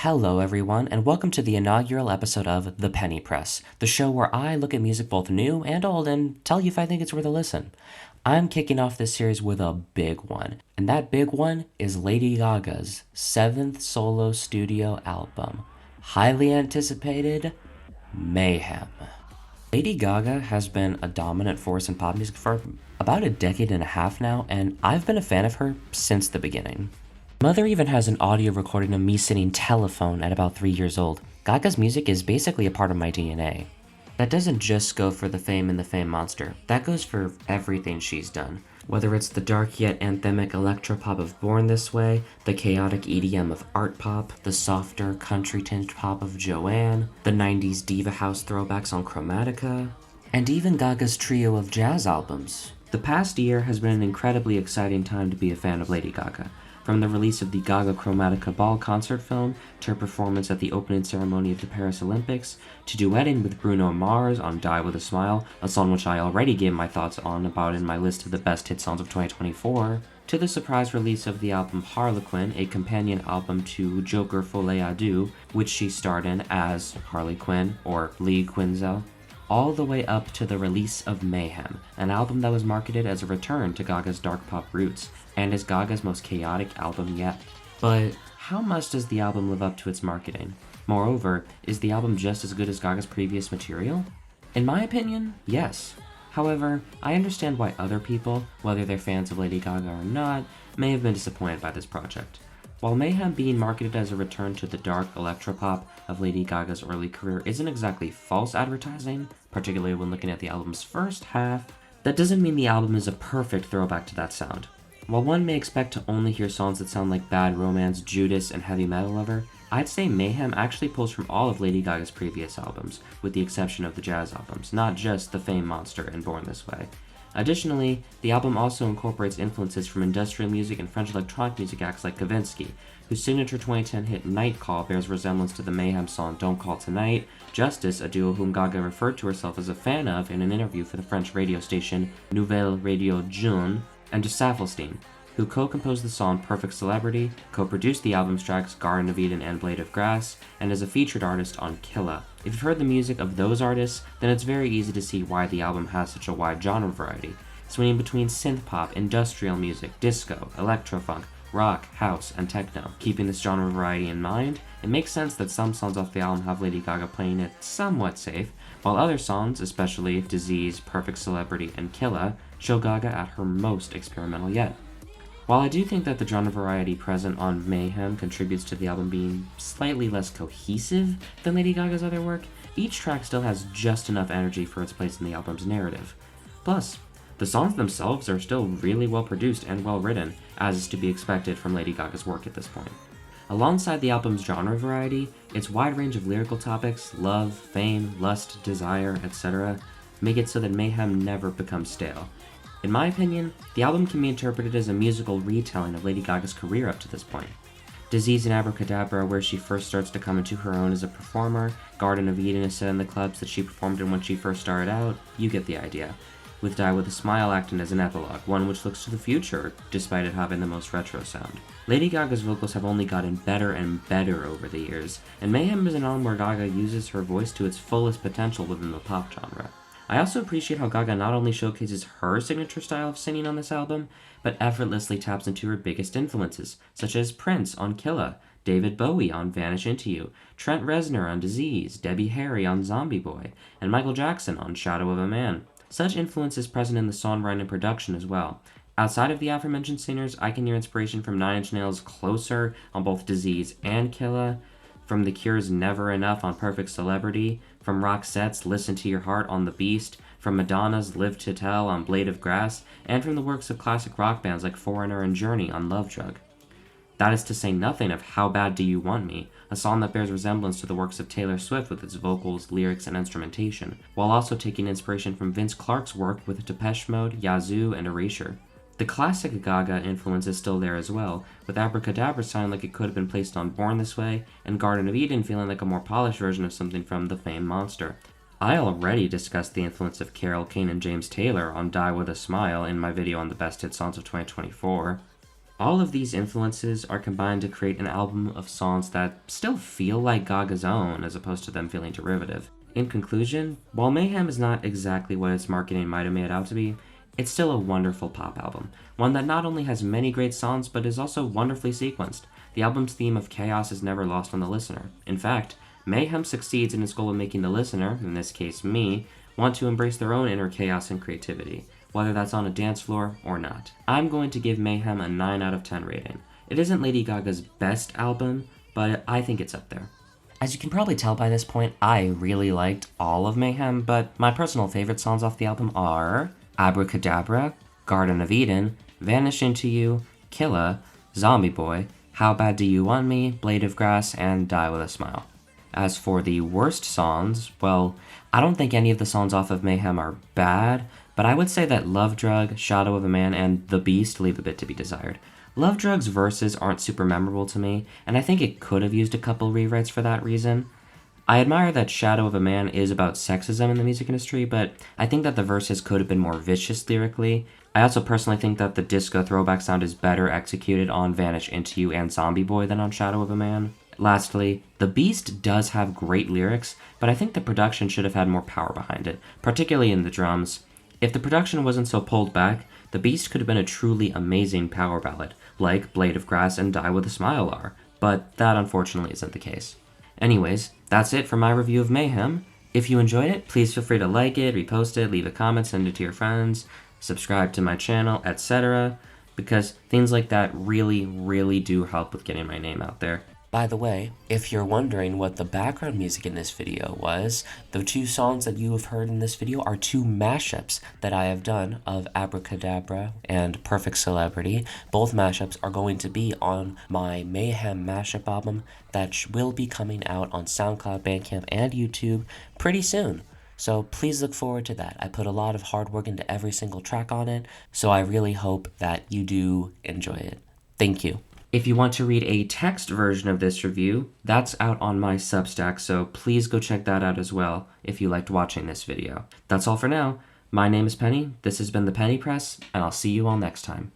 Hello, everyone, and welcome to the inaugural episode of The Penny Press, the show where I look at music both new and old and tell you if I think it's worth a listen. I'm kicking off this series with a big one, and that big one is Lady Gaga's 7th solo studio album, highly anticipated Mayhem. Lady Gaga has been a dominant force in pop music for about a decade and a half now, and I've been a fan of her since the beginning. Mother even has an audio recording of me singing Telephone at about 3 years old. Gaga's music is basically a part of my DNA. That doesn't just go for the Fame and the Fame Monster. That goes for everything she's done. Whether it's the dark yet anthemic electropop of Born This Way, the chaotic EDM of Art Pop, the softer country-tinged pop of Joanne, the 90s diva house throwbacks on Chromatica, and even Gaga's trio of jazz albums. The past year has been an incredibly exciting time to be a fan of Lady Gaga. From the release of the Gaga Chromatica Ball concert film, to her performance at the opening ceremony of the Paris Olympics, to duetting with Bruno Mars on Die With A Smile, a song which I already gave my thoughts on about in my list of the best hit songs of 2024, to the surprise release of the album Harlequin, a companion album to Joker Folie à Deux, which she starred in as Harley Quinn, or Lee Quinzel, all the way up to the release of Mayhem, an album that was marketed as a return to Gaga's dark pop roots, and is Gaga's most chaotic album yet. But how much does the album live up to its marketing? Moreover, is the album just as good as Gaga's previous material? In my opinion, yes. However, I understand why other people, whether they're fans of Lady Gaga or not, may have been disappointed by this project. While Mayhem being marketed as a return to the dark electropop of Lady Gaga's early career isn't exactly false advertising, particularly when looking at the album's first half, that doesn't mean the album is a perfect throwback to that sound. While one may expect to only hear songs that sound like Bad Romance, Judas, and Heavy Metal Lover, I'd say Mayhem actually pulls from all of Lady Gaga's previous albums, with the exception of the jazz albums, not just The Fame Monster and Born This Way. Additionally, the album also incorporates influences from industrial music and French electronic music acts like Kavinsky, whose signature 2010 hit Night Call bears resemblance to the Mayhem song Don't Call Tonight, Justice, a duo whom Gaga referred to herself as a fan of in an interview for the French radio station Nouvelle Radio Jeune, and to Safelstein, who co-composed the song Perfect Celebrity, co-produced the album's tracks Garden of Eden and Blade of Grass, and is a featured artist on Killa. If you've heard the music of those artists, then it's very easy to see why the album has such a wide genre variety, swinging between synth-pop, industrial music, disco, electrofunk, rock, house, and techno. Keeping this genre variety in mind, it makes sense that some songs off the album have Lady Gaga playing it somewhat safe, while other songs, especially Disease, Perfect Celebrity, and Killa, show Gaga at her most experimental yet. While I do think that the genre variety present on Mayhem contributes to the album being slightly less cohesive than Lady Gaga's other work, each track still has just enough energy for its place in the album's narrative. Plus, the songs themselves are still really well produced and well written, as is to be expected from Lady Gaga's work at this point. Alongside the album's genre variety, its wide range of lyrical topics, love, fame, lust, desire, etc., make it so that Mayhem never becomes stale. In my opinion, the album can be interpreted as a musical retelling of Lady Gaga's career up to this point. Disease and Abracadabra are where she first starts to come into her own as a performer, Garden of Eden is set in the clubs that she performed in when she first started out, you get the idea. With Die With A Smile acting as an epilogue, one which looks to the future, despite it having the most retro sound. Lady Gaga's vocals have only gotten better and better over the years, and Mayhem is an album where Gaga uses her voice to its fullest potential within the pop genre. I also appreciate how Gaga not only showcases her signature style of singing on this album, but effortlessly taps into her biggest influences, such as Prince on Killa, David Bowie on Vanish Into You, Trent Reznor on Disease, Debbie Harry on Zombie Boy, and Michael Jackson on Shadow of a Man. Such influence is present in the songwriting and production as well. Outside of the aforementioned singers, I can hear inspiration from Nine Inch Nails' Closer on both Disease and Killa, from The Cure's Never Enough on Perfect Celebrity, from Roxette's Listen to Your Heart on The Beast, from Madonna's Live to Tell on Blade of Grass, and from the works of classic rock bands like Foreigner and Journey on Love Drug. That is to say nothing of How Bad Do You Want Me, a song that bears resemblance to the works of Taylor Swift with its vocals, lyrics, and instrumentation, while also taking inspiration from Vince Clarke's work with Depeche Mode, Yazoo, and Erasure. The classic Gaga influence is still there as well, with Abracadabra sounding like it could have been placed on Born This Way, and Garden of Eden feeling like a more polished version of something from The Fame Monster. I already discussed the influence of Carole King and James Taylor on Die With A Smile in my video on the best hit songs of 2024. All of these influences are combined to create an album of songs that still feel like Gaga's own as opposed to them feeling derivative. In conclusion, while Mayhem is not exactly what its marketing might have made it out to be, it's still a wonderful pop album, one that not only has many great songs but is also wonderfully sequenced. The album's theme of chaos is never lost on the listener. In fact, Mayhem succeeds in its goal of making the listener, in this case me, want to embrace their own inner chaos and creativity, whether that's on a dance floor or not. I'm going to give Mayhem a 9 out of 10 rating. It isn't Lady Gaga's best album, but I think it's up there. As you can probably tell by this point, I really liked all of Mayhem, but my personal favorite songs off the album are Abracadabra, Garden of Eden, Vanish Into You, Killa, Zombie Boy, How Bad Do You Want Me, Blade of Grass, and Die With a Smile. As for the worst songs, well, I don't think any of the songs off of Mayhem are bad, but I would say that Love Drug, Shadow of a Man, and The Beast leave a bit to be desired. Love Drug's verses aren't super memorable to me, and I think it could have used a couple rewrites for that reason. I admire that Shadow of a Man is about sexism in the music industry, but I think that the verses could have been more vicious lyrically. I also personally think that the disco throwback sound is better executed on Vanish Into You and Zombie Boy than on Shadow of a Man. Lastly, The Beast does have great lyrics, but I think the production should have had more power behind it, particularly in the drums. If the production wasn't so pulled back, The Beast could have been a truly amazing power ballad, like Blade of Grass and Die With a Smile are, but that unfortunately isn't the case. Anyways, that's it for my review of Mayhem. If you enjoyed it, please feel free to like it, repost it, leave a comment, send it to your friends, subscribe to my channel, etc., because things like that really, really do help with getting my name out there. By the way, if you're wondering what the background music in this video was, the two songs that you have heard in this video are two mashups that I have done of Abracadabra and Perfect Celebrity. Both mashups are going to be on my Mayhem mashup album that will be coming out on SoundCloud, Bandcamp, and YouTube pretty soon. So please look forward to that. I put a lot of hard work into every single track on it, so I really hope that you do enjoy it. Thank you. If you want to read a text version of this review, that's out on my Substack, so please go check that out as well if you liked watching this video. That's all for now. My name is Penny, this has been The Penny Press, and I'll see you all next time.